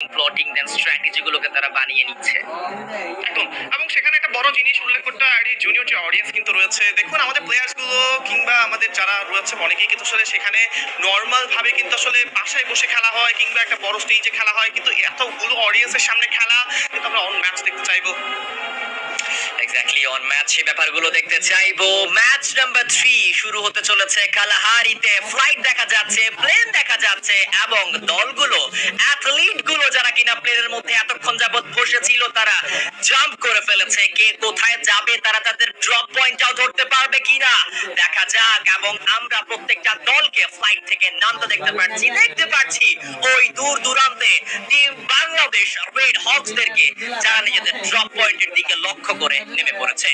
Plotting দেন strategy গুলোকে তারা বানিয়ে নিচ্ছে। একদম। এবং সেখানে একটা বড় জিনিস উল্লেখ করতে হয়, আরই জুনিয়র যে অডিয়েন্স কিন্তু রয়েছে, দেখুন আমাদের প্লেয়ার্স গুলো কিংবা আমাদের যারা রয়েছে অনেকেই কিন্তু আসলে সেখানে নর্মাল ভাবে কিন্তু আসলে বাসায় বসে খেলা হয় কিংবা একটা বড় স্টেজে খেলা হয়, কিন্তু এতগুলো অডিয়েন্সের সামনে খেলা কিন্তু আমরা অন ম্যাচ দেখতে চাইবো। এক্স্যাক্টলি, অন ম্যাচ সেই ব্যাপারগুলো দেখতে চাইবো। ম্যাচ নাম্বার 3 শুরু হতে চলেছে কালাহারিতে। ফ্লাইট দেখা যাচ্ছে, প্লেন দেখা যাচ্ছে এবং দলগুলো, অ্যাথলিট গুলো যারা কিনা প্লেনের মধ্যে এতক্ষণ যাবত বসেছিল তারা জাম্প করে ফেলেছে। কে কোথায় যাবে তারা তাদের ড্রপ পয়েন্টটাও ধরতে পারবে কিনা দেখা যাক। এবং আমরা প্রত্যেকটা দলকে ফ্লাইট থেকে নামতে দেখতে পাচ্ছি ওই দূর দূরান্তে টিম বাংলাদেশ রেড হকসদেরকে, যারা নিজেদের ড্রপ পয়েন্টের দিকে লক্ষ্য করে নেমে পড়েছে।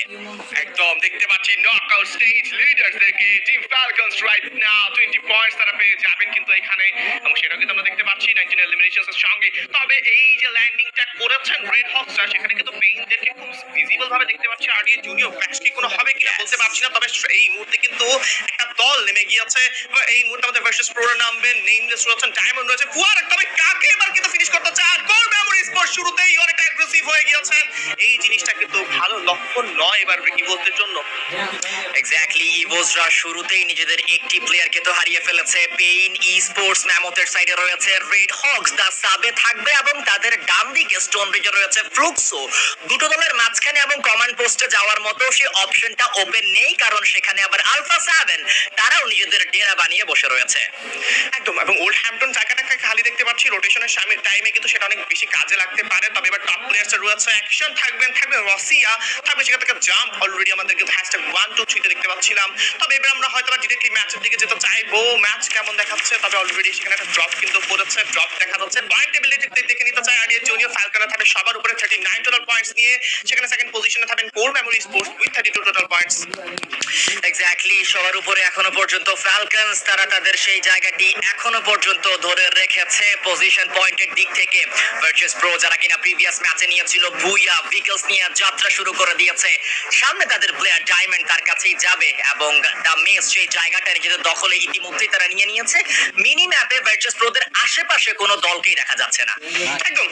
একদম দেখতে পাচ্ছি নকআউট স্টেজ লিডার্সদেরকে team Falcons right now 20 points তারা পেয়ে যাবেন কিন্তু এখানে, এবং সেটাও কিন্তু আমরা দেখতে পাচ্ছি 19 এলিমিনেশনস এর সঙ্গে। তবে এই যে ল্যান্ডিংটা করেছেন রেড হকস, সেখানে কিন্তু পেইনদেরকে খুব ভিজিবল ভাবে দেখতে পাচ্ছি। আর এই জুনিয়র ব্যাশ কি কোনো হবে কিনা বলতে পারছি না, তবে এই মুহূর্তে কিন্তু একটা দল নেমে গিয়েছে। এই মুহূর্তে আমাদের ভার্সেস প্রো নামবেন, নেমলেস রয়েছেন, ডায়মন্ড রয়েছে, ফুয়ার। তবে কাকে এবার কিন্তু ফিনিশ করতে চান? কোর মেমোরি স্পোর্টস শুরুতেই অনেকটা অ্যাগ্রেসিভ হয়ে গিয়েছেন। এই জিনিসটা কিন্তু ভালো লক্ষণ নয় এবার ইভোসদের জন্য। এক্স্যাক্টলি, ইভোসরা শুরুতেই নিজেদের একটি প্লেয়ারকে তো হারিয়ে ফেলেছে। পেইন ই স্পোর্টস ম্যামথের সাইডে রয়েছে রেড হকস, দা সাবে থাকবে এবং তাদের ডান দিকে স্টোন ব্রিজে রয়েছে ফ্লুক্সো। দুটো দলের মাঝখানে এবং কমান্ড পোস্টে যাওয়ার মতো সেই অপশনটা ওপেন নেই, কারণ সেখানে আবার আলফা 7 তারাও নিজেদের ডেরা বানিয়ে বসে রয়েছে। একদম। এবং ওল্ড হ্যাম্পটন জায়গাটাকে খালি দেখতে পাচ্ছি, রোটেশনের টাইমে কিন্তু সেটা অনেক বেশি কাজে লাগতে পারে। তবে এবার টপ প্লেয়ার্স রয়েছে, অ্যাকশন থাকবে রসিয়া থাকবে, সেখান থেকে জাম্প অলরেডি আমাদের কিন্তু হ্যাশট্যাগ 1 2 3 তে দেখতে পাচ্ছিলাম। তবে এবার আমরা হয়তো ডিরেক্টলি ম্যাচের দিকে যেতে চাইবো। ম্যাচ কেমন দেখাচ্ছে? তবে অলরেডি সেখানে একটা ড্রপ কিন্তু করেছে, ড্রপ দেখা যাচ্ছে। পয়েন্ট টেবিলিটি দেখে নিতে চাই আর জুনিয়র ফ্যালকনে থাকে সবার উপরে 39 টোটাল পয়েন্টস নিয়ে, সেখানে সেকেন্ড পজিশনে থাকেন core memory sports with 32 total points. Exactly, সবার উপরে এখনো পর্যন্ত ফ্যালকনস, তারা তাদের সেই জায়গাটি এখনো পর্যন্ত ধরে রেখেছে পজিশন পয়েন্টের দিক থেকে। ভার্চুয়াস প্রো যারা কিনা প্রিভিয়াস ম্যাচে নিয়েছিল বুইয়া ভিকলস নিয়ে যাত্রা শুরু করে দিয়েছে। সামনে তাদের প্লেয়ার ডায়মন্ড তার কাছেই যাবে এবং দা মেস সেই জায়গাটা নিজেদের দখলে ইতিমধ্যেই তারা নিয়ে নিয়েছে। মিনি ম্যাপে ভার্চুয়াস প্রোদের আশেপাশে কোনো দলকেই দেখা যাচ্ছে না। একদম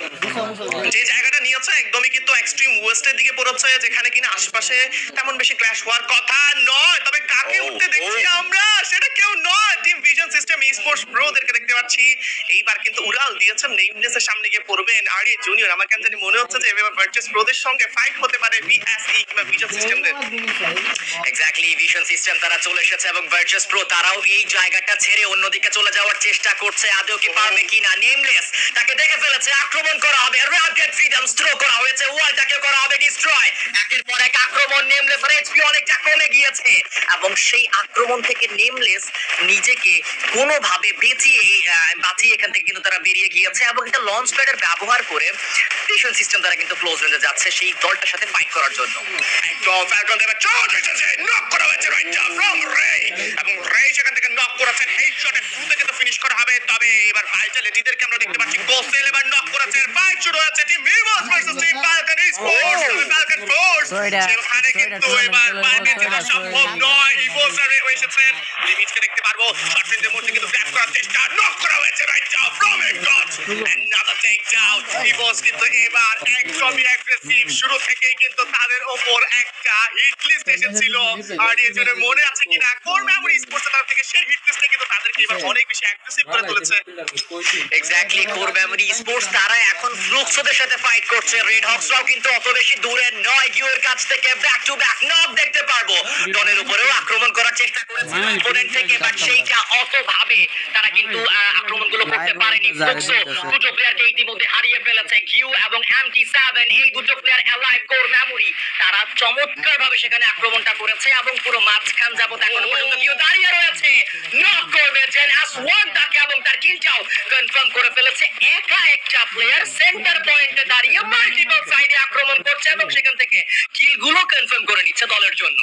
যে জায়গাটা নিয়েছে একদমই কিন্তু এক্সট্রিম ওয়েস্টের দিকে পড়েছে, যেখানে কিনা আশেপাশে তেমন বেশি ক্ল্যাশ হওয়ার কথা নয়। তবে কাকে উঠতে দেখছি আমরা? সেটা কেউ নয়, টিম ভিশন সিস্টেম স্পোর্টস প্রোদেরকে দেখতে পাচ্ছি। এইবার কিন্তু উড়াল দিয়েছেন, নেইমনেসের সামনে গিয়ে পড়বেন আর এই জুনিয়র। আমার কেন জানি মনে হচ্ছে যে এবার ভার্চুয়াস প্রোদের সঙ্গে ফাইট হতে পারে বিএসই কিংবা ভিশন সিস্টেমদের। এক্স্যাক্টলি, ভিশন সিস্টেম তারা চলে এসেছে এবং ভার্চুয়াস প্রো তারাও এই জায়গাটা ছেড়ে অন্যদিকে চলে যাওয়ার চেষ্টা করছে। আদৌ কি পারবে কিনা? নেমলেস তাকে দেখে ফেলেছে, আক্রমণ করা হবে, রকেট ফ্রিডম থ্রো করা হয়েছে, ওয়ালটাকে করা হবে ডিস্ট্রয়। একের পর এক আক্রমণ, নেমলেসের এইচপি অনেকটা কমে গিয়েছে এবং সেই আক্রমণ থেকে নেমলেস নিজেকে কোনোভাবে বাঁচিয়ে এখান থেকে কিন্তু তারা বেরিয়ে গিয়েছে এবং একটা লঞ্চ প্যাডের ব্যবহার করে ভিশন সিস্টেম তারা কিন্তু ক্লোজ রেঞ্জে যাচ্ছে সেই দলটার সাথে ফাইট করার জন্য। একদম ফ্যালকন এবার চোট এসেছে, নক করা হয়েছে রাইট নাও ফ্রম রে, এবং রে সেখান থেকে নক করেছেন, হেডশটে ফুটে কিন্তু ফিনিশ করা হবে। তবে এবার ভাইটালিটিদেরকে আমরা দেখতে পাচ্ছি, গোসেল এবার নক করেছেন। ফাইট শুরু হচ্ছে team Vivos versus team Falcon sports. Falcon Force সেখানে কিন্তু এবার পারবে যেটা সম্ভব নয়। ইভোসরা এসেছেন, লিমিটকে দেখতে পারবো, শর্ট রেঞ্জের মধ্যে কিন্তু গ্র্যাব করার চেষ্টা, নক করা হয়েছে right now from a got, another take down. EVOS কিন্তু এবার একদমই অ্যাগ্রেসিভ, শুরু থেকেই কিন্তু তাদের ওপর একটা হিট লিস্ট এসেছিল। আর এর জন্য মনে আছে কিনা কোর মেমোরি স্পোর্টস তরফ থেকে সেই হিট লিস্টে কিন্তু তাদেরকে এবার অনেক বেশি অ্যাগ্রেসিভ করে তুলেছে। এক্স্যাক্টলি, কোর মেমোরি স্পোর্টস তারা এখন ফ্লুক্সোদের সাথে ফাইট করছে। রেড হকসরাও কিন্তু অত বেশি দূরে নয়, গিওর কাছ থেকে ব্যাক টু ব্যাক নক দেখতে পারবো। ডনের উপরেও আক্রমণ করার চেষ্টা করেছে অপোনেন্ট থেকে, বাট সেইটা অত ভাবে তারা কিন্তু আক্রমণগুলো করতে পারেনি। ফ্লুক্সো দুটো প্লেয়ারকে ইতিমধ্যে হারিয়ে ফেলেছে, কিউ এবং MT7, এই দুটো প্লেয়ার অ্যালাইভ। কোর মেমোরি তারা চমৎকার ভাবে সেখানে আক্রমণটা করেছে এবং পুরো মাঝখান যাবত এখনো পর্যন্ত কিউ দাঁড়িয়ে রয়েছে। নক করবে জেনাস ওয়ানটাকে এবং তার কিলটাও কনফার্ম করে ফেলেছে। একা একটা প্লেয়ার সেন্টার পয়েন্টে দাঁড়িয়ে মাল্টিপল সাইডে আক্রমণ করছে এবং সেখান থেকে কিলগুলো কনফার্ম করে নিচ্ছে দলের জন্য।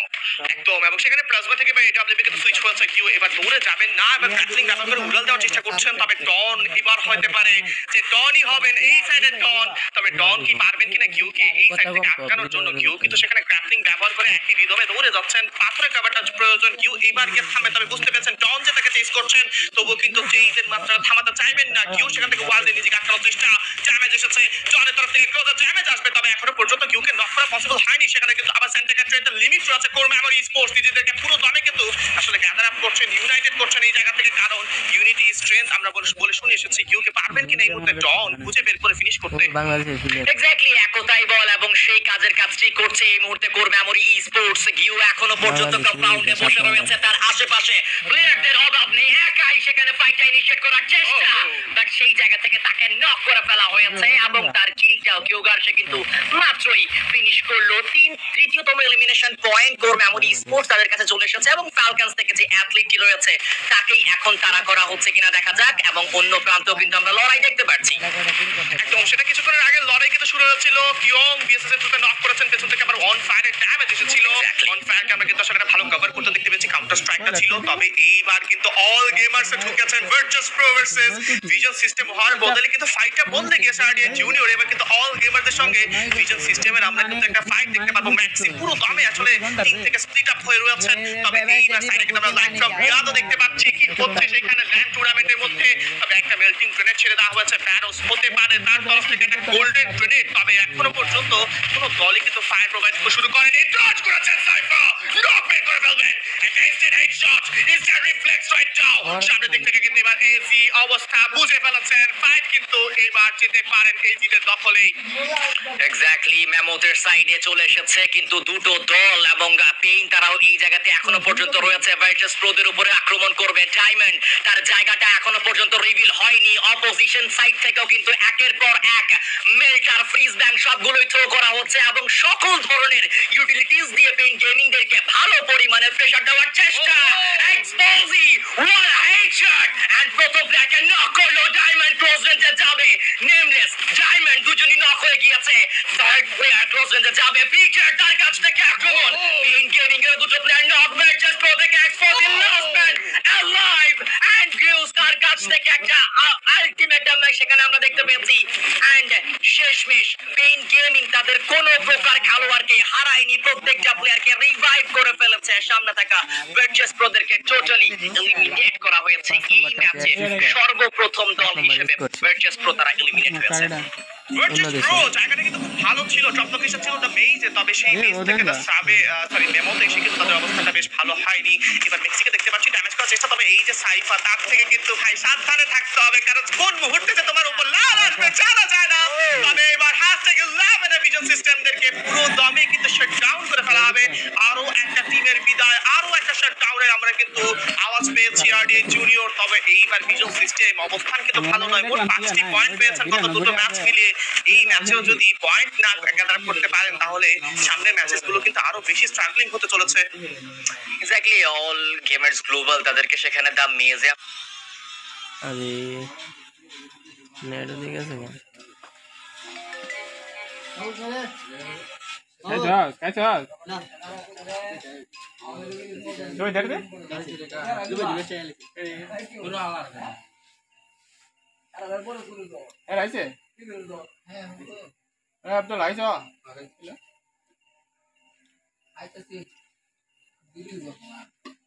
একদম। এবং সেখানে প্লাজমা থেকে বা এডব্লিউপি কে সুইচ হয়েছে, কিউ এবার দৌড়ে যাবেন না, এবার ব্যাটলিং ব্যবহার করে উড়াল দেওয়ার চেষ্টা করছেন। তবে ডন এবার হতে পারে যে ডনই হবেন এই সাইডের ডন। তবে ডন কি পারবেন কিনা কিউকে এই সাইড থেকে আটকানোর জন্য? কিউ কিন্তু সেখানে গ্র্যাপলিং ব্যবহার করে একই রিদমে দৌড়ে যাচ্ছেন। পাথরের কভারটা প্রয়োজন, কিউ এবার গিয়ে থামবে। তবে বুঝতে পেরেছেন ডন যে তাকে চেস করছেন, তবুও কিন্তু চেইজের মাত্রা থামাতে চাইবেন না। কিউ সেখান থেকে ওয়াল দিয়ে নিজেকে আটকানোর চেষ্টা, ড্যামেজ এসেছে, জনের তরফ থেকে ক্লোজার ড্যামেজ আসবে, তবে এখনো পর্যন্ত কিউকে নক করা পসিবল হয়নি। সেখানে কিন্তু আবার সেন্টার ট্রেডের লিমিট রয়েছে। কোর মেমোরি স্পোর্টস নিজেদেরকে পুরো দমে কিন্তু আসলে গ্যাদার আপ করছেন, ইউনাইটেড করছেন এই জায়গা থেকে, কারণ ইউনিটি স্ট্রেংথ আমরা বলে শুনে এসেছি। কিউকে পারবেন কিনা এই মুহূর্তে ডন খুঁজে বের করে ফিনিশ করতে। বাংলাদেশের প্লেয়ার এক্স্যাক্টলি একতাই বল এবং সেই কাজের কাজটি করছে এই মুহূর্তে কোর মেমোরি স্পোর্টস। গিউ এখনো পর্যন্ত কম্পাউন্ডে বসে রয়েছে, তার আশেপাশে প্লেয়ারদের অভাব নেই, একাই সেখানে ফাইটটা ইনিশিয়েট করার চেষ্টা, বাট সেই জায়গা থেকে তাকে নক করে ফেলা হয়েছে এবং তার কিলটাও কিউগার সে কিন্তু মাত্রই ফিনিশ করলো। তৃতীয়তম elimination point core memory sports তাদের কাছে চলে এসেছে এবং ফালকনস থেকে যে অ্যাথলিটটি রয়েছে তাকেই এখন তাড়া করা হচ্ছে কিনা দেখা যাক, এবং অন্য প্রান্তেও কিন্তু আমরা লড়াই দেখতে পাচ্ছি। একদম সেটা কিছুক্ষণের আগে লড়াই কিন্তু শুরু হয়েছিল। কিয়ং বিএসএস এর নক করেছেন, পেছন থেকে আবার অন ফায়ারের ড্যামেজ এসেছিল। অন ফায়ারকে আমরা কিন্তু আসলে একটা ভালো কভার করতে দেখতে পেয়েছি, কাউন্টার স্ট্রাইকটা ছিল। তবে এইবার কিন্তু অল গেমার্স এ ঢুকেছেন Virtuous Pro versus Vision system হওয়ার বদলে কিন্তু ফাইটটা বদলে গিয়েছে আরডিএন জুনিয়র। এবার কিন্তু অল গেমারদের সঙ্গে ভিজন সিস্টেমের আমরা কিন্তু একটা ফাইট দেখতে পাবো। ম্যাক্সি পুরো দমে আসলে টিম থেকে স্প্লিট আপ হয়ে রয়েছেন। তবে এইবার সাইডে কিন্তু আমরা লাইভ ফ্রম রিয়াদও দেখতে পাচ্ছি কি হচ্ছে সেখানে ল্যান্ড টুর্নামেন্টের মধ্যে। তবে একটা মেল্টিং গ্রেনেড ছেড়ে দেওয়া হয়েছে, প্যারোস হতে পারে তার তরফ থেকে একটা গোল্ডেন গ্রেনেড। তবে এখনো পর্যন্ত কোনো দলই কিন্তু ফায়ার প্রোভাইড শুরু করেনি। ডজ করেছেন সাইফা, নক বের করে ফেলবেন against N headshot, instant reflex right now. সামনের দিক থেকে কিন্তু এবার এজি অবস্থা বুঝে ফেলেছেন, ফাইট কিন্তু এবার যেতে পারেন এজিদের দখলেই। এক্স্যাক্টলি ম্যামথের সাইডে চলে এসেছে কিন্তু দুটো দল, এবং পেইন তারাও এই জায়গাতে এখনো পর্যন্ত রয়েছে। ভার্চুয়াস প্রোদের উপরে আক্রমণ করবে ডায়মন্ড, তার জায়গাটা এখনো পর্যন্ত রিভিল হয়নি। অপোজিশন সাইড থেকেও কিন্তু একের পর এক মেল্টার ফ্রিজ ব্যাংক সবগুলোই থ্রো করা হচ্ছে এবং সকল ধরনের ইউটিলিটিস দিয়ে পেইন গেমিংদেরকে ভালো পরিমাণে প্রেসার দেওয়ার চেষ্টা। এক্সপোজি ওয়ান হেডশট এন্ড প্রথম প্লেয়ারকে নক করলো ডায়মন্ড। ক্লোজ রেঞ্জে যাবে নেমলেস, ডায়মন্ড দুজনই নক হয়ে গিয়েছে। থার্ড প্লেয়ার ক্লোজ রেঞ্জে যাবে, পিচার তার কাছ থেকে আক্রমণ। পেইন গেমিং এর দুটো প্লেয়ার নক, ভার্চুয়াস প্রো থেকে এক্সপোজি লাস্ট ম্যান অ্যালাইভ এন্ড গিউস তার কাছ থেকে একটা আলটিমেট ড্যামেজ সেখানে আমরা দেখতে পেয়েছি। এন্ড শেষমেশ পেইন গেমিং তাদের কোনো প্রকার খেলোয়াড়কে হারায়নি, প্রত্যেকটা প্লেয়ারকে রিভাইভ করে ফেলেছে। সামনে থাকা ভার্চুয়াস প্রোদেরকে টোটালি এলিমিনেট করা হয়েছে এই ম্যাচে। সর্বপ্রথম দল হিসেবে ভার্চুয়াস প্রো তারা এলিমিনেট হয়েছে। ভার্চুয়াস প্রো জায়গাটা কিন্তু খুব ভালো ছিল, টপলক এসে ছিল দ্য মেইজে। তবে সেই মেইজ থেকে দ্য সাবে মেমোতে এসে কিন্তু তাদের অবস্থাটা বেশ ভালো হয়নি। এবার মেক্সিকে দেখতে পাচ্ছি ড্যামেজ করার চেষ্টা, তবে এই যে সাইফা তার থেকে কিন্তু ভাই সাবধানে থাকতে হবে, কারণ কোন মুহূর্তে যে তোমার উপর লাল আসবে জানা যায় না। তবে এবার #11 ভিজন সিস্টেমদেরকে পুরো দমে কিন্তু শাটডাউন করে ফেলা হবে। আরো একটা টিমের বিদায়, আরো একটা শাটডাউনের আমরা কিন্তু আওয়াজ পেয়েছি আরডিএন জুনিয়র। তবে এইবার ভিজন সিস্টেম অবস্থান কিন্তু ভালো নয়, মোট 5টি পয়েন্ট পেয়েছেন গত দুটো ম্যাচ মিলিয়ে। এই ম্যাচেও যদি পয়েন্ট না গ্যাদার করতে পারেন তাহলে সামনের ম্যাচেস গুলো কিন্তু আরো বেশি স্ট্রাগলিং হতে চলেছে। এক্স্যাক্টলি অল গেমার্স গ্লোবাল তাদেরকে সেখানে দা মেজে আরে নেট দিয়ে গেছে কেন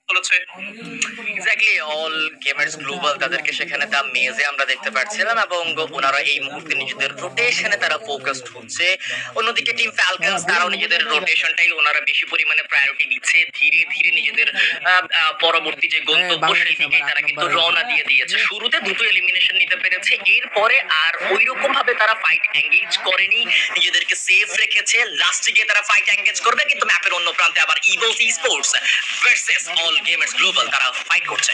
চলেছে এক্স্যাক্টলি অল গেমার্স গ্লোবাল তাদেরকে সেখানে দা মেজে আমরা দেখতে পাচ্ছিলাম, এবং ওনারা এই মুহূর্তে নিজেদের রোটেশনে তারা ফোকাসড হচ্ছে। অন্যদিকে টিম ফ্যালকনস তারাও নিজেদের রোটেশনটাই ওনারা বেশি পরিমাণে প্রায়োরিটি দিচ্ছে। ধীরে ধীরে নিজেদের পরবর্তী যে গন্তব্য সেই দিকে তারা কিন্তু রওনা দিয়ে দিয়েছে। শুরুতে দুটো এলিমিনেশন নিতে পেরেছে, এরপরে আর ওই রকম ভাবে তারা ফাইট এঙ্গেজ করেনি, নিজেদেরকে সেফ রেখেছে। লাস্টে গিয়ে তারা ফাইট এঙ্গেজ করবে, কিন্তু ম্যাপের অন্য প্রান্তে আবার ইভলস sports versus all gamers global তারা ফাইট করছে।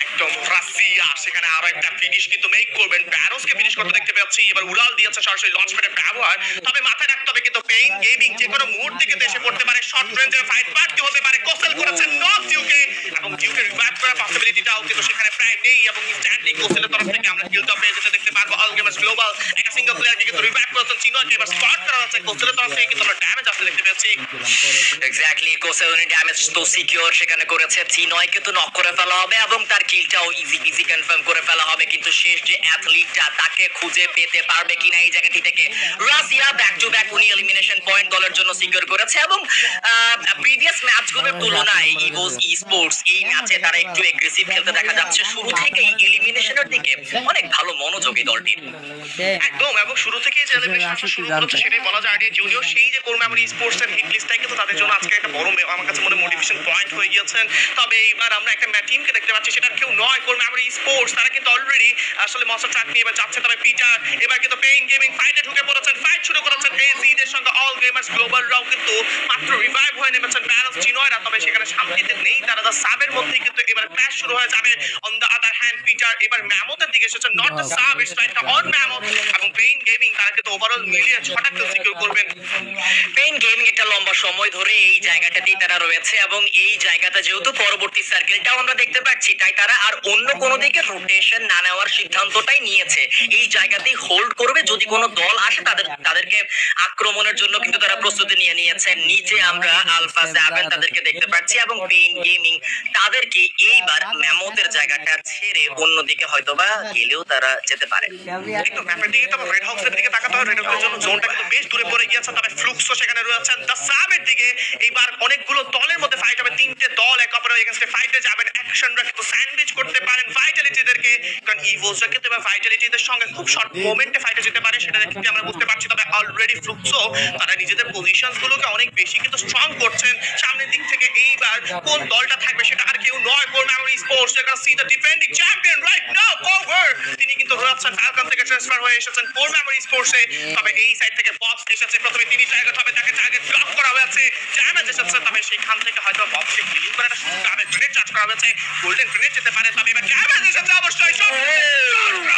একদম রাশিয়া সেখানে আরো একটা ফিনিশ কিন্তু মেক করবেন, প্যারোসকে ফিনিশ করতে দেখতে পাচ্ছি। এবার উড়াল দিয়েছে সরাসরি লঞ্চ প্যাডের ব্যবহার। তবে মাথায় রাখতে হবে কিন্তু পেইন গেমিং যে কোনো মুহূর্তে কিন্তু এসে পড়তে পারে, শর্ট রেঞ্জের ফাইট পার্টি হতে পারে। কোসেল করেছেন নক জিউকে, এবং জিউকে রিভাইভ করার পসিবিলিটিটাও কিন্তু সেখানে প্রায় নেই, এবং ইনস্ট্যান্টলি কোসেলের তরফ থেকে আমরা কিলটা পেয়ে যেতে দেখতে পারবো। অল গেমার্স গ্লোবাল একটা সিঙ্গেল প্লেয়ারকে কিন্তু রিভাইভ করেছেন চিনোকে, এবার স্পট করা হচ্ছে কোসেলের তরফ থেকে কিন্তু আমরা ড্যামেজ আসতে দেখতে পেয়েছি। এক্স্যাক্টলি কোসেল ড্যামেজ তো সিকিউর সেখানে করেছে, চিনয়কে তো নক করে ফেলা হবে এবং তার কিল কিলটাও ইজি ইজি কনফার্ম করে ফেলা হবে, কিন্তু শেষ যে অ্যাথলিটটা তাকে খুঁজে পেতে পারবে কিনা এই জায়গাটি থেকে। রাশিয়া ব্যাক টু ব্যাক উনি এলিমিনেশন পয়েন্ট দলের জন্য সিকিউর করেছে এবং প্রিভিয়াস ম্যাচগুলোর তুলনায় ইভোস স্পোর্টস এই ম্যাচে তারা একটু এগ্রেসিভ খেলতে দেখা যাচ্ছে। শুরু থেকেই এলিমিনেশনের দিকে অনেক ভালো মনোযোগী দলটির। একদম, এবং শুরু থেকেই যে এলিমিনেশন শুরু করেছে সেটাই বলা যায় আরডিএ জুনিয়র সেই যে কোর মেমোরি স্পোর্টস এর হিট লিস্টটাই কিন্তু তাদের জন্য আজকে একটা বড় আমার কাছে মনে মোটিভেশন পয়েন্ট হয়ে গিয়েছেন। তবে এইবার আমরা একটা টিমকে দেখতে পাচ্ছি, সেটা কেউ নয় কোর মেমোরি স্পোর্টস। তারা কিন্তু অলরেডি আসলে মনস্টার ট্রাক নিয়ে এবার যাচ্ছে। তবে পিটার এবার কিন্তু পেইন গেমিং ফাইটে ঢুকে পড়েছেন, ফাইট শুরু করেছেন এজি দের সঙ্গে। অল গেমার্স গ্লোবালরাও কিন্তু মাত্র রিভাইভ হয়ে নেমেছেন ব্যালেন্স চিনয়রা, তবে সেখানে শান্তিতে নেই তারা। দা সাবের মধ্যেই কিন্তু এবার ক্র্যাশ শুরু হয়ে যাবে। On the other hand Peter এবার ম্যামথের দিকে এসেছেন, not the sub, it's like on Mammoth এবং পেইন গেমিং। তারা কিন্তু ওভারঅল মিলিয়ে 6টা কিল সিকিউর করবেন। পেইন গেমিং একটা লম্বা সময় ধরে এই জায়গাটাতেই তারা রয়েছে এবং এই জায়গাটা যেহেতু পরবর্তী সার্কেলটাও আমরা দেখতে পাচ্ছি, তাই তারা আর অন্য কোনো দিকে রোটেশন না নেওয়ার সিদ্ধান্তটাই নিয়েছে। এই জায়গাতেই হোল্ড করবে, যদি কোনো দল আসে তাদেরকে আক্রমণের জন্য কিন্তু তারা প্রস্তুতি নিয়ে নিয়েছে। নিচে আমরা আলফা 7 তাদেরকে দেখতে পাচ্ছি এবং পেইন গেমিং তাদেরকে এইবার ম্যামথের জায়গাটা ছেড়ে অন্যদিকে হয়তোবা গেলেও তারা যেতে পারে। কিন্তু ম্যাপের দিকে তো রেড হক্সের দিকে তাকাতে হয়। রেড হক্সের জন্য জোনটা কিন্তু বেশ দূরে পড়ে গিয়েছে, তবে ফ্লুক্সও সেখানে রয়েছেন। দ্য সাবের দিকে এইবার অনেকগুলো দলের মধ্যে ফাইট হবে, 3টে দল এক অপরের এগেইনস্টে ফাইটে যাবেন। অ্যাকশনরা কিন্তু স্যান্ডউইচ করতে পারেন ভাইটালিটিদেরকে, কারণ ইভোসরা কিন্তু এবার ভাইটালিটিদের সঙ্গে খুব শর্ট মোমেন্টে ফাইটে যেতে পারে, সেটা দেখতে আমরা বুঝতে পারছি। তবে অলরেডি ফ্লুক্সও তারা নিজেদের পজিশনস গুলোকে অনেক বেশি কিন্তু স্ট্রং করছেন সামনের দিক থেকে। এইবার কোন দলটা থাকবে সেটা আর কেউ নয়, Core memory Sports. You can see the defending champion right now over. তিনি কিন্তু রয়েছেন ফ্যালকন থেকে ট্রান্সফার হয়ে এসেছেন কোর মেমোরি স্পোর্টসে। তবে এই সাইড থেকে বক্স এসেছে, প্রথমে তিনি টার্গেট হবে, তাকে টার্গেট ব্লক করা হয়েছে, ড্যামেজ এসেছে। তবে সেখান থেকে হয়তো বক্সকে কিলিং করার একটা সুযোগ হবে। গ্রেনেড চার্জ করা হয়েছে, গোল্ডেন গ্রেনেড যেতে পারে, তবে এবার ড্যামেজ এসেছে অবশ্যই। সব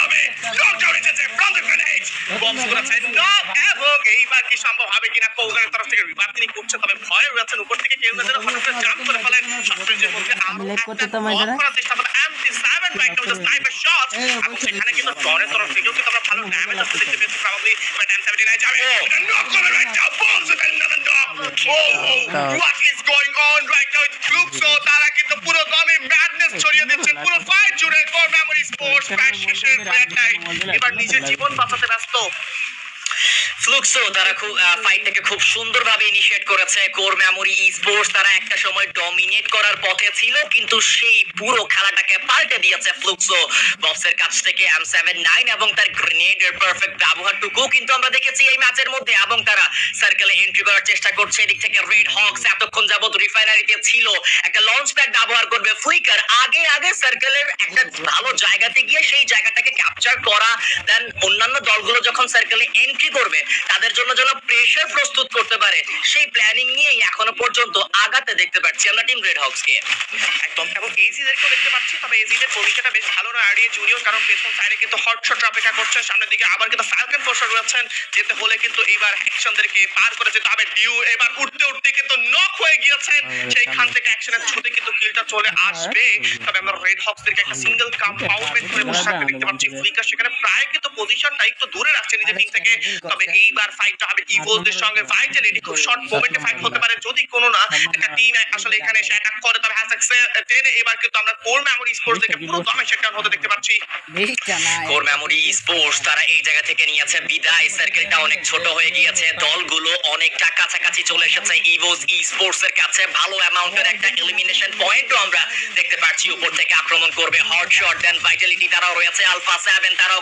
হবে নকডাউন এসেছে ফ্রম দ্য গ্রেনেড, বক্স করেছে নক। এবং এইবার কি সম্ভব হবে কিনা, কৌগারের তরফ থেকে রিভাইভ তিনি করছেন, তবে ভয় রয়েছেন উপর থেকে কেউ না যেন হঠাৎ করে জাম্প করে ফেলেন। সবচেয়ে মধ্যে আমরা একটা বল করার চেষ্টা করব MT7 right now, the sniper shot. এবং সেখানে কিন্তু ডনের তরফ থেকেও কিন্তু আমরা ভালো ড্যামেজ আসতে দেখতে পেয়েছি। প্রবাবলি বাট M79 যাবে, নক করে রাইট নাও, বলস with another knock. What is going on right now with Fluxo? তারা কিন্তু পুরো দমে ম্যাডনেস ছড়িয়ে দিচ্ছেন পুরো ফাইট জুড়ে। কোর মেমোরি স্পোর্টস ম্যাচ শেষের প্লেয়ারটাই এবার নিজের জীবন বাঁচাতে ব্যস্ত। ফ্লুক্সো তারা খুব ফাইটটাকে খুব সুন্দরভাবে ইনিশিয়েট করেছে। কোর মেমোরি স্পোর্টস তারা একটা সময় ডমিনেট করার পথে ছিল, কিন্তু সেই পুরো খেলাটাকে পাল্টে দিয়েছে ফ্লুক্সো। বক্সের কাছ থেকে M79 এবং তার গ্রেনেডের পারফেক্ট ব্যবহারটুকু কিন্তু আমরা দেখেছি এই ম্যাচের মধ্যে, এবং তারা সার্কেলে এন্ট্রি করার চেষ্টা করছে। এদিক থেকে রেড হক্স এতক্ষণ যাবত রিফাইনারিতে ছিল, একটা লঞ্চ প্যাড ব্যবহার করবে ফ্লিকার। আগে সার্কেলের একটা ভালো জায়গাতে গিয়ে সেই জায়গাটাকে ক্যাপচার করা, দেন অন্যান্য দলগুলো যখন সার্কেলে এন্ট্রি করবে তাদের জন্য যেন প্রেসার প্রস্তুত করতে পারে, সেই প্ল্যানিং নিয়েই এখনো পর্যন্ত আগাতে দেখতে পাচ্ছি আমরা টিম রেড হক্সকে। একদম, এবং এজিদেরকেও দেখতে পাচ্ছি। তবে এজিদের পজিশনটা বেশ ভালো নয় আরডিএ জুনিয়র, কারণ পেছন সাইডে কিন্তু হটশট অপেক্ষা করছে। সামনের দিকে আবার কিন্তু ফ্যালকন ফোর্সার রয়েছেন, যেতে হলে কিন্তু এইবার অ্যাকশনদেরকে পার করে যেতে হবে। ডিউ এবার উঠতে কিন্তু নক হয়ে গিয়েছেন, সেইখান থেকে অ্যাকশনের ছুটে কিন্তু কিলটা চলে আসবে। তবে আমরা রেড হক্সদেরকে একটা সিঙ্গেল কম্পাউন্ডমেন্ট করে বসে থাকতে দেখতে পাচ্ছি। ফ্লিকার সেখানে প্রায় কিন্তু পজিশনটা একটু দূরে রাখছে নিজের টিম থেকে। তবে এইবার ফাইটটা হবে ইভোলদের সঙ্গে। ভাইটালিটি খুব শর্ট মোমেন্টে ফাইট হতে পারে যদি কোনো না একটা টিম আসলে এখানে এসে অ্যাটাক করে। তবে টেনে এবার কিন্তু আমরা কোর মেমোরি স্পোর্টস থেকে পুরো দমে শেকডাউন হতে দেখতে পাচ্ছি। কোর মেমোরি স্পোর্টস তারা এই জায়গা থেকে নিয়েছে বিদায়। সার্কেলটা অনেক ছোট হয়ে গিয়েছে, দলগুলো অনেকটা কাছাকাছি চলে এসেছে ইভোস স্পোর্টস এর কাছে। ভালো অ্যামাউন্টের একটা এলিমিনেশন পয়েন্টও আমরা দেখতে পাচ্ছি। উপর থেকে আক্রমণ করবে হটশট, দেন ভাইটালিটি তারাও রয়েছে। আলফা 7 তারাও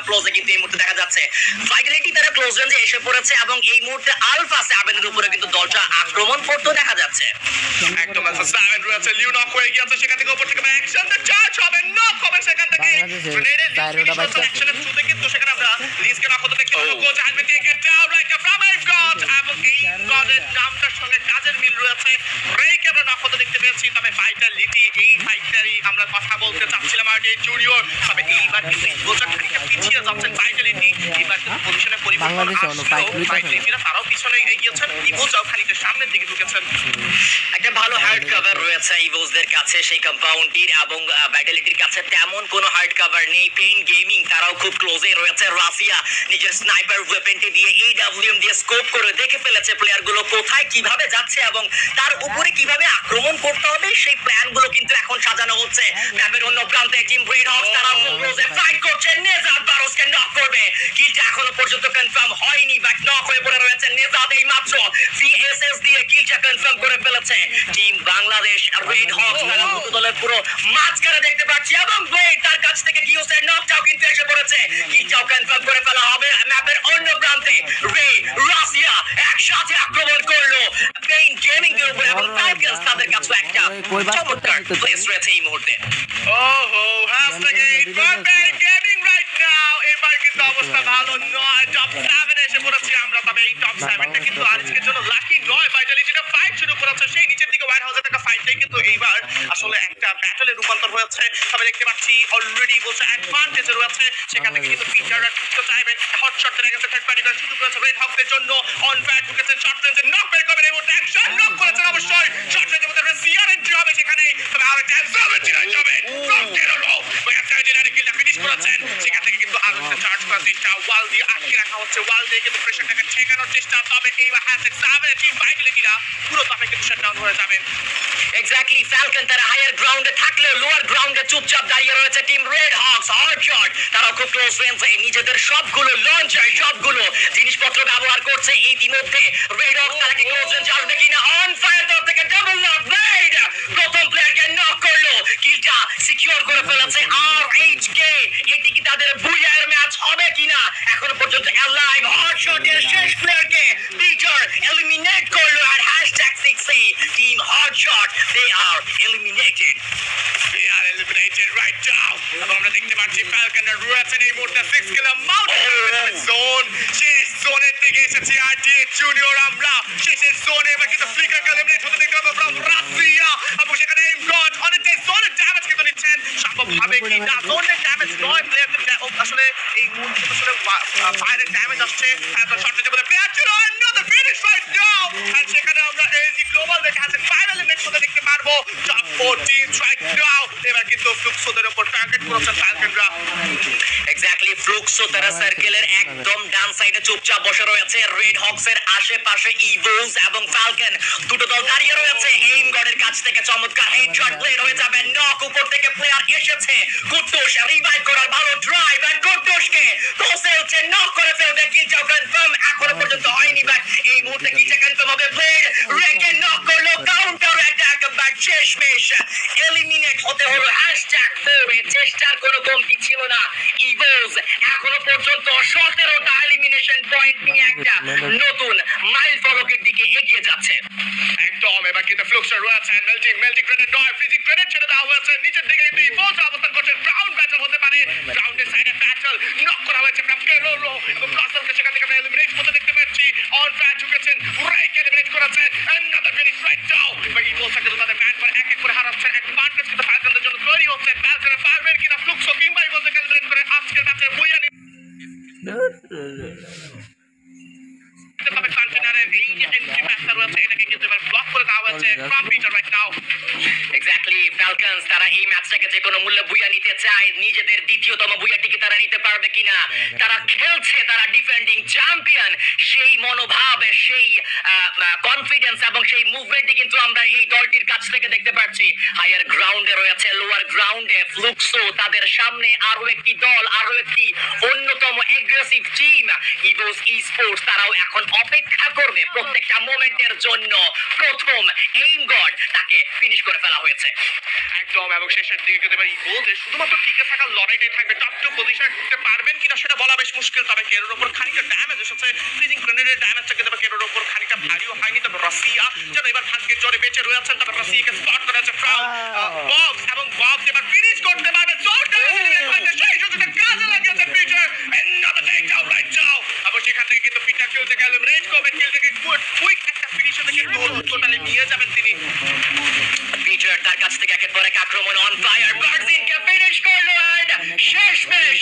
ক্লোজে কিন্তু এই মুহূর্তে দেখা যাচ্ছে। ভাইটালিটি তারা ক্লোজ রেঞ্জে এসে পড়েছে এবং এই মুহূর্তে আলফা 7 এর উপরে কিন্তু দলটা আক্রমণ করতে দেখা যাচ্ছে। একদম আলফা 7 রয়েছে, লিউ নক হয়ে গিয়েছে, সেখান থেকে উপর থেকে অ্যাকশন দ্য চার্জ হবে, নক হবে সেখান থেকে। গ্রেনেডের অ্যাকশনের থ্রুতে কিন্তু সেখানে আমরা লিজকে নক হতে দেখতে পাবো। কোচ আসবে take it down like a from I've god, এবং এই গডের নামটার সঙ্গে কাজের মিল রয়েছে। ব্রেকে আমরা নক হতে দেখতে পেয়েছি। তবে ভাইটালিটি এই ফাইটারই আমরা কথা বলতে চাচ্ছিলাম আরডিএ জুনিয়র। তবে এইবার কিন্তু ইভোজার থেকে পিছিয়ে যাচ্ছেন ভাইটালিটি। এবার এবার কিন্তু পজিশনে পরিবর্তন বাংলাদেশে হলো, fight আসলেও লইতে ফাইট হবে। রেফিরা তারাও পিছনে এগিয়েছেন, ইভোজাও খানিকটা সামনের দিকে ঢুকেছেন। একটা ভালো হার্ড কভার রয়েছে ইভোসদের কাছে সেই কম্পাউন্ডটির, এবং ব্যাটালিটির কাছে তেমন কোনো হার্ড কভার নেই। পেইন গেমিং তারাও খুব ক্লোজে রয়েছে। রাশিয়া নিজের স্নাইপার ওয়েপেনটি দিয়ে AWM দিয়ে স্কোপ করে দেখে ফেলেছে প্লেয়ারগুলো কোথায় কিভাবে যাচ্ছে এবং তার উপরে কিভাবে আক্রমণ করতে হবে সেই প্ল্যানগুলো কিন্তু এখন সাজানো হচ্ছে। ম্যাপের অন্য প্রান্তে টিম রেড হক্স তারা খুব ক্লোজে ফাইট করছে। নেজাদ বারোসকে নক করবে, কিলটা এখনো পর্যন্ত কনফার্ম হয়নি, বাট নক হয়ে পড়ে রয়েছে নেজাদ। এই মাত্র VSS দিয়ে কিলটা কনফার্ম করে ফেলেছে টিম বাংলাদেশ। রেড হক্স তারা দুটো দলের পুরো মাঝখানে দেখতে পাচ্ছি, এবং ব্লেড তার কাছ থেকে কিউসের নকটাও কিন্তু এসে পড়েছে। কিলটাও কনফার্ম করে ফেলা হবে। ম্যাপের অন্য প্রান্তে রে রাশিয়া একসাথে আক্রমণ করলো পেইন গেমিং এর উপরে, এবং ফাইভগার্স তাদের কাছে একটা চমৎকার প্লেস রয়েছে এই মুহূর্তে। ওহো hashtag perfect gaming right now. এবার কিন্তু অবস্থা ভালো নয়, টপ 7 এসে পড়েছি আমরা। তবে এই টপ 7টা কিন্তু আজকের জন্য লাকি নয়। ভাইটালি যেটা ফাইট শুরু করেছে সেই নিচের দিকে ওয়ার হাউসে থাকা ফাইটটাই কিন্তু এইবার আসলে একটা ব্যাটলে রূপান্তর হয়েছে। তবে দেখতে পাচ্ছি অলরেডি বলছে অ্যাডভান্টেজে রয়েছে, সেখান থেকে কিন্তু ফিচাররা ঢুকতে চাইবেন। হট শট লেগে গেছে, থার্ড পার্টি শুরু করেছে রেড হকসের জন্য। অন ফায়ার ঢুকেছে, শর্ট রেঞ্জে নক বের করবেন। এই মুহূর্তে অ্যাকশন নক করেছেন অবশ্যই। শর্ট রেঞ্জের মধ্যে রাশিয়ার এন্ট্রি হবে সেখানে, তবে আর একটা অ্যাবজর্ভার চিরাই যাবে। নক কেন নো ওই একটা জেনারে কিলটা ফিনিশ করেছেন। সেখান থেকে কিন্তু আরো একটা চার্জ করার চেষ্টা, ওয়াল দিয়ে আটকে রাখা হচ্ছে, ওয়াল দিয়ে কিন্তু প্রেশারটাকে ঠেকানোর চেষ্টা। তবে এইবার হ্যাশট্যাগ 7 টিম ভাইটালিটিরা পুরো তাপে কিন্তু শাটডাউন হয়ে যাবেন। এক্স্যাক্টলি, ফ্যালকন তারা হায়ার গ্রাউন্ডে থাকলেও লোয়ার গ্রাউন্ডে চুপচাপ দাঁড়িয়ে রয়েছে team red Hawks. Hot shot তারা খুব ক্লোজ রেঞ্জে নিজেদের সবগুলো লঞ্চার সবগুলো জিনিসপত্র ব্যবহার করছে। ইতিমধ্যে রেড হক্স তারা কি ক্লোজ রেঞ্জ আসবে কিনা। অন ফায়ার তরফ থেকে ডাবল নক, ব্লেড প্রথম প্লেয়ারকে নক করলো, কিলটা সিকিউর করে ফেলেছে RHK। এটি কি তাদের বুয়ার ম্যাচ হবে কিনা, এখনো পর্যন্ত অ্যালাইভ। হট শটের শেষ প্লেয়ারকে পিটার এলিমিনেট করলো, আর hashtag 6 team Hot Shot they are eliminated. They are eliminated right now. এবং আমরা দেখতে পাচ্ছি ফ্যালকনরা রয়েছেন এই মুহূর্তে 6 কিলো মাউন্টেন জোন। শেষ জোনের দিকে এসেছি RTH জুনিয়র আমরা। শেষের জোনে এবার কিন্তু ফ্লিকারকে এলিমিনেট হতে দেখতে পাবো from রাশিয়া, এবং সেখানে এমগড অনেকটা জোনের ড্যামেজ কিন্তু নিচ্ছেন। সম্ভব হবে কি না, জোনের ড্যামেজ নয়, প্লেয়ারদের আসলে এই মুহূর্তে আসলে ফায়ারের ড্যামেজ আসছে। এত শর্ট রেঞ্জে বলে প্লেয়ার ছিল another finish right now, আর সেখানে আমরা AZ গ্লোবাল দেখে আছে ফাইনাল ম্যাচ হতে দেখতে পারবো। Top 4 teams right now. এবার কিন্তু ফ্লুক্সোদের উপর টার্গেট করেছে ফ্যালকনরা। এক্স্যাক্টলি, ফ্লুক্সো তারা সার্কেলের একদম ডান সাইডে চুপচাপ বসে রয়েছে। রেড হক্সের আশেপাশে ইভোস এবং ফ্যালকন দুটো দল দাঁড়িয়ে রয়েছে। এইম গডের কাছ থেকে চমৎকার হেডশট প্লেয়ার হয়ে যাবে নক। উপর থেকে প্লেয়ার এসেছে, কুট্টুস রিভাইভ করার ভালো ড্রাইভ, আর কুট্টুসকে তোসেলছে নক করে ফেলবে। কিলটাও কনফার্ম এখনো পর্যন্ত হয়নি, বাট এই মুহূর্তে কিলটা কনফার্ম হবে। ব্লেড রেকে নক করলো, কাউন্টার অ্যাটাক, বাট শেষমেশ এলিমিনেট হতে হলো হ্যাশট্যাগ 4। চেষ্টার কোনো কমতি ছিল না। ইভোস এখনো পর্যন্ত 17টা এলিমিনেশন পয়েন্ট নিয়ে একটা নতুন মাইল ফলকের দিকে এগিয়ে যাচ্ছে। একদম, এবার কিন্তু ফ্লুক্সরা রয়েছেন। মেল্টিং গ্রেনেড নয়, ফ্রিজিং গ্রেনেড ছেড়ে দেওয়া হয়েছে। নিচের দিকে কিন্তু ইভোস অবস্থান করছে। গ্রাউন্ড ব্যাটল হতে পারে, গ্রাউন্ডের সাইডে ব্যাটল নক করা হয়েছে ফ্রম কেলোরো, এবং কাসলকে সেখান থেকে আমরা এলিমিনেট করতে দেখতে পাচ্ছি। অন ফায়ার ঢুকেছেন, রাইকে এলিমিনেট করেছেন। another finish right now। বা ইভোসকে কিন্তু তাদের ব্যাট করে এক এক করে হারাচ্ছেন। অ্যাডভান্টেজ কিন্তু ফ্যালকনদের জন্য তৈরি হচ্ছে। ফ্যালকনরা পারবেন কিনা ফ্লুক্সো কিংবা ইভোসকে এলিমিনেট করে আজকের ম্যাচে বুইয়া তবে কন্টেনারের এই যে এন্ট্রি ম্যাচটা রয়েছে এটাকে কিন্তু এবার ব্লক করে দেওয়া হয়েছে from Peter right now. Exactly, Falcons তারা এই ম্যাচটাকে যে কোনো মূল্যে বুইয়া নিতে চায়। নিজেদের দ্বিতীয়তম বুইয়াটিকে তারা নিতে পারবে কিনা, তারা খেলছে, তারা ডিফেন্ডিং চ্যাম্পিয়ন। সেই মনোভাব, সেই কনফিডেন্স এবং সেই মুভমেন্টই কিন্তু আমরা এই দলটির কাছ থেকে দেখতে পাচ্ছি। হায়ার গ্রাউন্ডে রয়েছে, লোয়ার গ্রাউন্ডে ফ্লুক্সো, তাদের সামনে আরো একটি দল, আরো একটি অন্যতম এগ্রেসিভ টিম ইভোস স্পোর্টস। তারাও এখন অপেক্ষা করবে প্রত্যেকটা মোমেন্টের জন্য। প্রথম এইম গড তাকে ফিনিশ করে ফেলা হয়েছে একদম, এবং শেষের দিকে কিন্তু এবার ইভোস শুধুমাত্র টিকে থাকার লড়াইটাই থাকবে। টপ 2 পজিশনে ঢুকতে পারবেন কিনা সেটা বলা বেশ মুশকিল। তবে কেরোর উপর খানিকটা ড্যামেজ এসেছে। ফ্রিজিং গ্রেনেডের ড্যামেজটা কিন্তু কেরোর উপর খানিকটা ভারীও হয়নি। তবে রাশিয়া যেন এবার ভাগ্যের জোরে বেঁচে রয়েছেন। তবে রাশিয়াকে স্পট করা হচ্ছে ফ্রম বক্স, এবং বক্স এবার ফিনিশ করতে পারবে। জোরটা সেই সুযোগটা কাজে লাগিয়েছে Peter. another takedown right now, এবং সেখান থেকে কিন্তু পিটার কিল থেকে এলিমিনেট করবেন। কিল থেকে কুইক একটা ফিনিশ থেকে টোটালি নিয়ে যাবেন তিনি। পিটার তার কাছ থেকে একের পর এক আক্রমণ। অন ফায়ার, বার্জিনকে ফিনিশ করলো, এন্ড শেষমেশ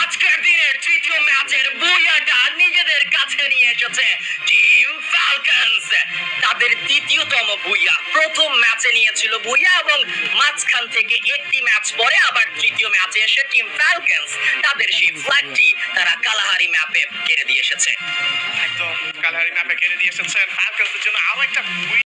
আজকের দিনের তৃতীয় ম্যাচের বুইয়া এসেছে টিম ফ্যালকনস। তাদের দ্বিতীয়তম ভুইয়া, প্রথম ম্যাচে নিয়েছিল ভুইয়া এবং মাঝখান থেকে একটি ম্যাচ পরে আবার তৃতীয় ম্যাচে এসে টিম ফ্যালকনস তাদের সেই ফ্ল্যাগটি তারা কালাহারি ম্যাপে কেড়ে দিয়ে এসেছে। একদম কালাহারি ম্যাপে কেড়ে দিয়ে এসেছেন ফ্যালকনসের জন্য আরো একটা